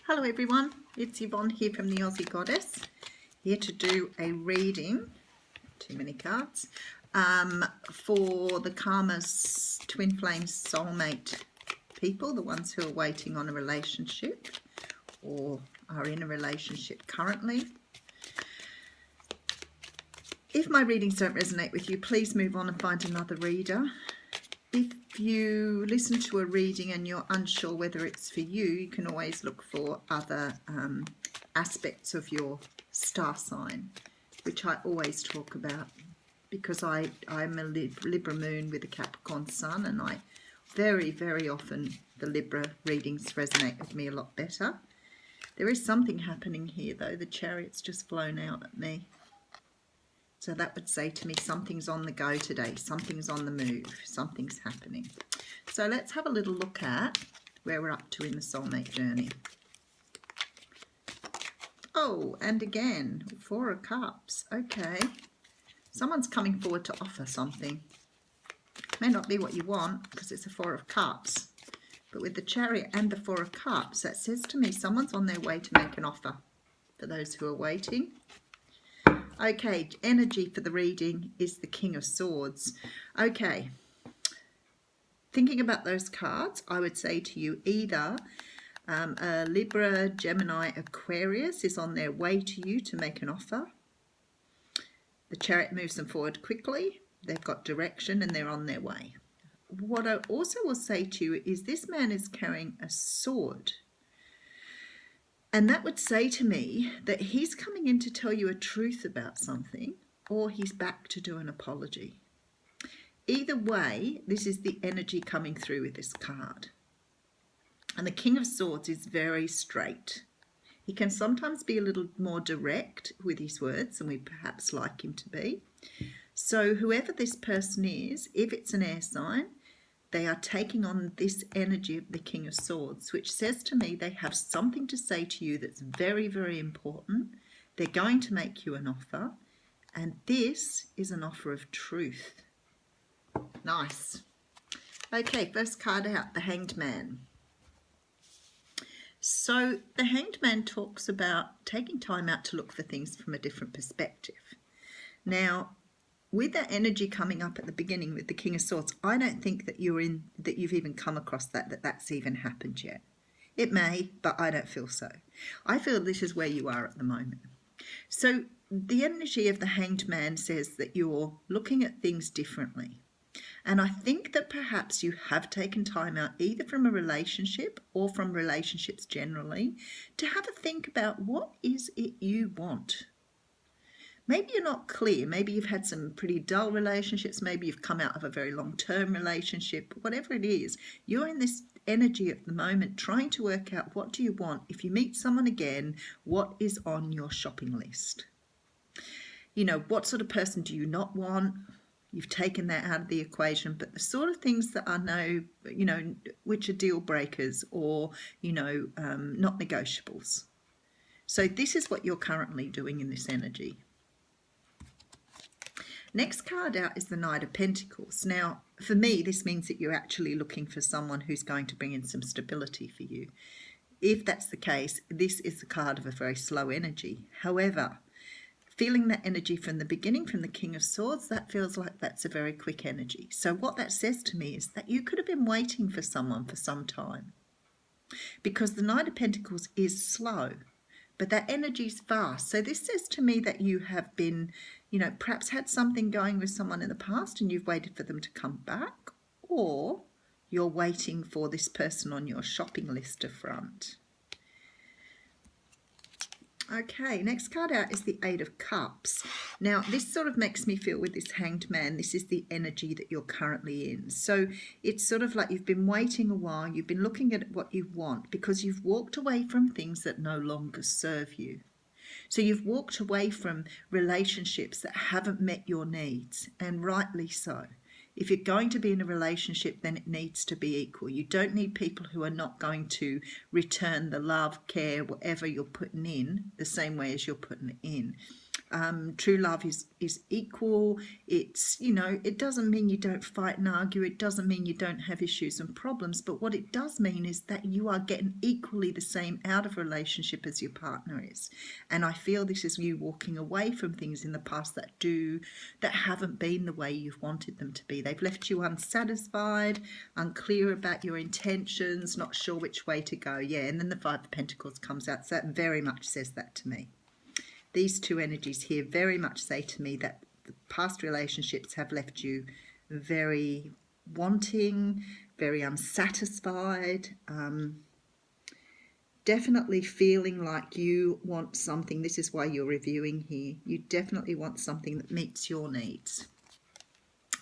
Hello everyone, it's Yvonne here from the Aussie Goddess, here to do a reading, too many cards, for the Karma's Twin Flames Soulmate people, the ones who are waiting on a relationship or are in a relationship currently. If my readings don't resonate with you, please move on and find another reader. If you listen to a reading and you're unsure whether it's for you, you can always look for other aspects of your star sign, which I always talk about because I'm a Libra moon with a Capricorn sun, and very often the Libra readings resonate with me a lot better. There is something happening here though. The Chariot's just flown out at me. So that would say to me something's on the go today, something's on the move, something's happening. So let's have a little look at where we're up to in the soulmate journey. Oh, and again, Four of Cups. Okay, someone's coming forward to offer something. May not be what you want because it's a Four of Cups. But with the Chariot and the Four of Cups, that says to me someone's on their way to make an offer for those who are waiting. Okay, energy for the reading is the King of Swords. Okay, thinking about those cards, I would say to you either a Libra, Gemini, Aquarius is on their way to you to make an offer. The Chariot moves them forward quickly. They've got direction and they're on their way. What I also will say to you is this man is carrying a sword. And that would say to me that he's coming in to tell you a truth about something, or he's back to do an apology. Either way, this is the energy coming through with this card. And the King of Swords is very straight. He can sometimes be a little more direct with his words than we perhaps like him to be. So whoever this person is, if it's an air sign, they are taking on this energy of the King of Swords, which says to me they have something to say to you that's very important. They're going to make you an offer, and this is an offer of truth. Nice. Okay, first card out, the Hanged Man. So the Hanged Man talks about taking time out to look for things from a different perspective. Now, with that energy coming up at the beginning with the King of Swords, I don't think that you've even come across that's even happened yet. It may, but I don't feel so. I feel this is where you are at the moment. So the energy of the Hanged Man says that you're looking at things differently. And I think that perhaps you have taken time out either from a relationship or from relationships generally to have a think about what is it you want. Maybe you're not clear. Maybe you've had some pretty dull relationships. Maybe you've come out of a very long-term relationship. Whatever it is, you're in this energy at the moment trying to work out what do you want. If you meet someone again, what is on your shopping list? You know, what sort of person do you not want? You've taken that out of the equation, but the sort of things that are which are deal breakers or, not negotiables. So this is what you're currently doing in this energy. Next card out is the Knight of Pentacles. Now, for me, this means that you're actually looking for someone who's going to bring in some stability for you. If that's the case, this is the card of a very slow energy. However, feeling that energy from the beginning, from the King of Swords, that feels like that's a very quick energy. So what that says to me is that you could have been waiting for someone for some time, because the Knight of Pentacles is slow, but that energy is fast. So this says to me that you have been, perhaps had something going with someone in the past and you've waited for them to come back, or you're waiting for this person on your shopping list to front. Okay, next card out is the Eight of Cups. Now, this sort of makes me feel with this Hanged Man, this is the energy that you're currently in. So it's sort of like you've been waiting a while, you've been looking at what you want because you've walked away from things that no longer serve you. So you've walked away from relationships that haven't met your needs, and rightly so. If you're going to be in a relationship, then it needs to be equal. You don't need people who are not going to return the love, care, whatever you're putting in, the same way as you're putting it in. True love is equal. It's, you know, it doesn't mean you don't fight and argue. It doesn't mean you don't have issues and problems. But what it does mean is that you are getting equally the same out of a relationship as your partner is. And I feel this is you walking away from things in the past that haven't been the way you've wanted them to be. They've left you unsatisfied, unclear about your intentions, not sure which way to go. Yeah, and then the Five of Pentacles comes out. So that very much says that to me. These two energies here very much say to me that the past relationships have left you very wanting, very unsatisfied, definitely feeling like you want something. This is why you're reviewing here. You definitely want something that meets your needs.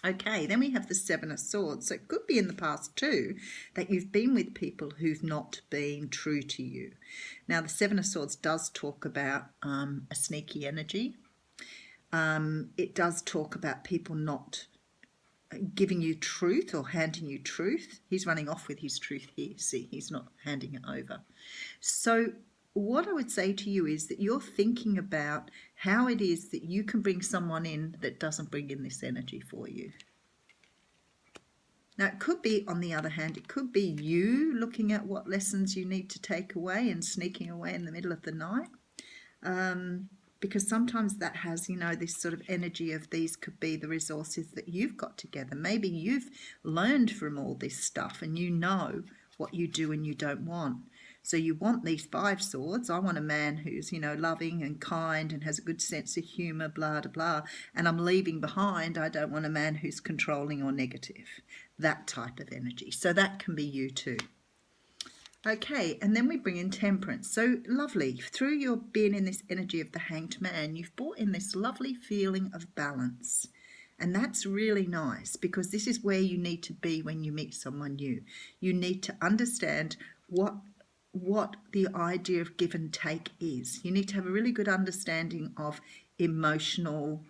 Okay, then we have the Seven of Swords. So it could be in the past too that you've been with people who've not been true to you. Now, the Seven of Swords does talk about a sneaky energy. It does talk about people not giving you truth or handing you truth. He's running off with his truth here. See, he's not handing it over. So what I would say to you is that you're thinking about how it is that you can bring someone in that doesn't bring in this energy for you. Now, it could be, on the other hand, it could be you looking at what lessons you need to take away and sneaking away in the middle of the night. Because sometimes that has, you know, this sort of energy of these could be the resources that you've got together. Maybe you've learned from all this stuff and you know what you do and you don't want. So you want these Five Swords. I want a man who's, you know, loving and kind and has a good sense of humour, blah, blah, blah. And I'm leaving behind, I don't want a man who's controlling or negative. That type of energy. So that can be you too. Okay, and then we bring in Temperance. So lovely. Through your being in this energy of the Hanged Man, you've brought in this lovely feeling of balance. And that's really nice because this is where you need to be when you meet someone new. You need to understand what the idea of give and take is. You need to have a really good understanding of emotional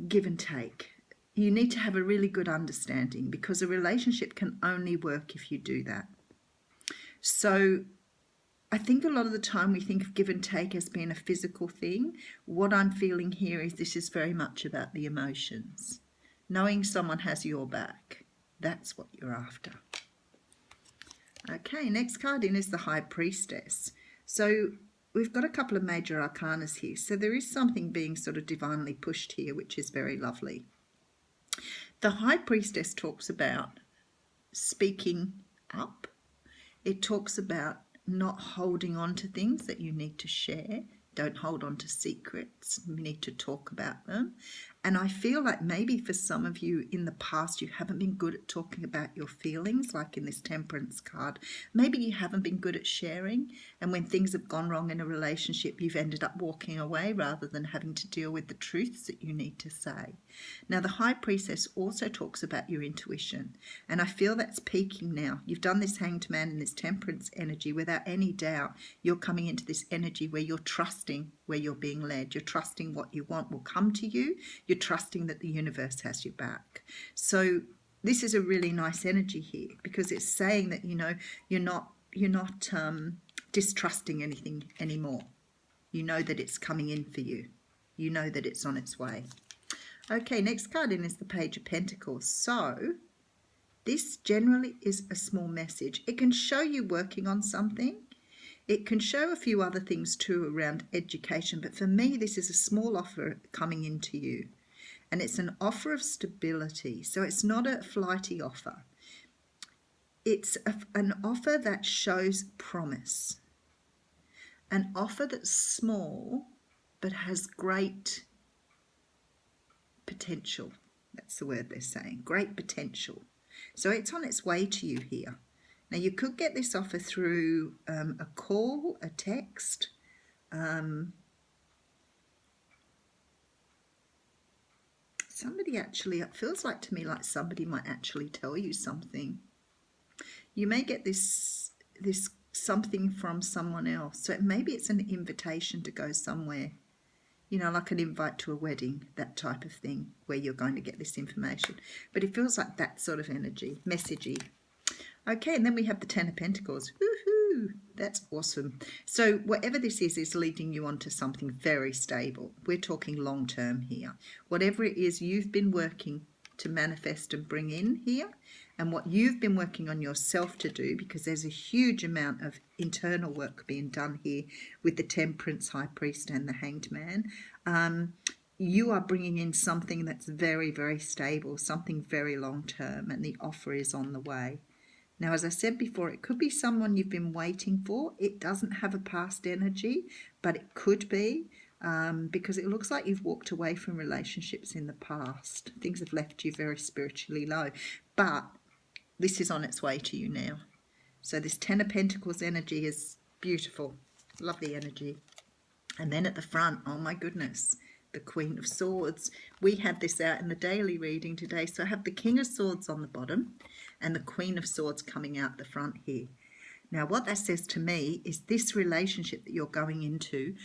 give and take. You need to have a really good understanding because a relationship can only work if you do that. So I think a lot of the time we think of give and take as being a physical thing. What I'm feeling here is this is very much about the emotions. Knowing someone has your back. That's what you're after. Okay, next card in is the High Priestess. So we've got a couple of major arcanas here. So there is something being sort of divinely pushed here, which is very lovely. The High Priestess talks about speaking up. It talks about not holding on to things that you need to share. Don't hold on to secrets. You need to talk about them. And I feel like maybe for some of you in the past, you haven't been good at talking about your feelings, like in this Temperance card. Maybe you haven't been good at sharing. And when things have gone wrong in a relationship, you've ended up walking away rather than having to deal with the truths that you need to say. Now, the High Priestess also talks about your intuition. And I feel that's peaking now. You've done this Hanged Man and this Temperance energy without any doubt. You're coming into this energy where you're trusting where you're being led. You're trusting what you want will come to you. You're trusting that the universe has your back. So this is a really nice energy here because it's saying that, you know, you're not distrusting anything anymore. You know that it's coming in for you. You know that it's on its way. Okay, next card in is the Page of Pentacles. So this generally is a small message. It can show you working on something. It can show a few other things too around education, but for me this is a small offer coming into you. And it's an offer of stability, so it's not a flighty offer. It's an offer that shows promise. An offer that's small but has great potential. That's the word they're saying, great potential. So it's on its way to you here. Now, you could get this offer through a call, a text. Somebody actually, it feels like to me like somebody might actually tell you something. You may get this something from someone else. So maybe it's an invitation to go somewhere. You know, like an invite to a wedding, that type of thing, where you're going to get this information. But it feels like that sort of energy, messagey. Okay, and then we have the Ten of Pentacles. Woohoo! Woohoo! That's awesome. So whatever this is leading you onto something very stable. We're talking long term here. Whatever it is you've been working to manifest and bring in here, and what you've been working on yourself to do, because there's a huge amount of internal work being done here with the Temperance High Priest and the Hanged Man. You are bringing in something that's very, very stable, something very long term, and the offer is on the way. Now, as I said before, it could be someone you've been waiting for. It doesn't have a past energy, but it could be, because it looks like you've walked away from relationships in the past. Things have left you very spiritually low, but this is on its way to you now. So this Ten of Pentacles energy is beautiful, lovely energy. And then at the front, oh my goodness, the Queen of Swords. We had this out in the daily reading today. So I have the King of Swords on the bottom and the Queen of Swords coming out the front here. Now what that says to me is this relationship that you're going into,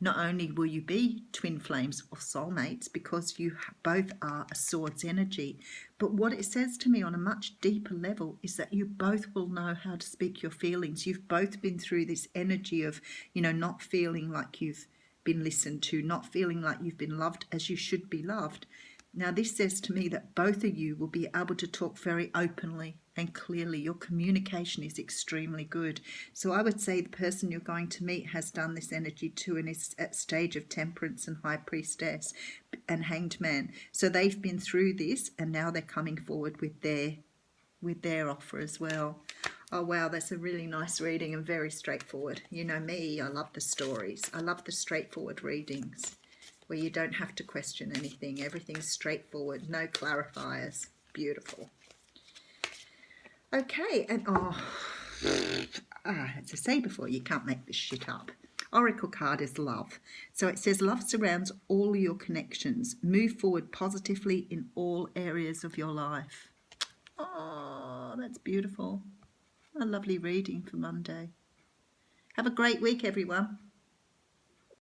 not only will you be twin flames or soulmates because you both are a swords energy, but what it says to me on a much deeper level is that you both will know how to speak your feelings. You've both been through this energy of, not feeling like you've been listened to, not feeling like you've been loved as you should be loved. Now this says to me that both of you will be able to talk very openly and clearly. Your communication is extremely good. So I would say the person you're going to meet has done this energy too and is at stage of Temperance and High Priestess and Hanged Man. So they've been through this and now they're coming forward with their offer as well. Oh wow, that's a really nice reading and very straightforward. You know me, I love the stories. I love the straightforward readings where you don't have to question anything. Everything's straightforward, no clarifiers. Beautiful. Okay, and as I say before, you can't make this shit up. Oracle card is love. So it says love surrounds all your connections. Move forward positively in all areas of your life. Oh, that's beautiful. A lovely reading for Monday. Have a great week, everyone.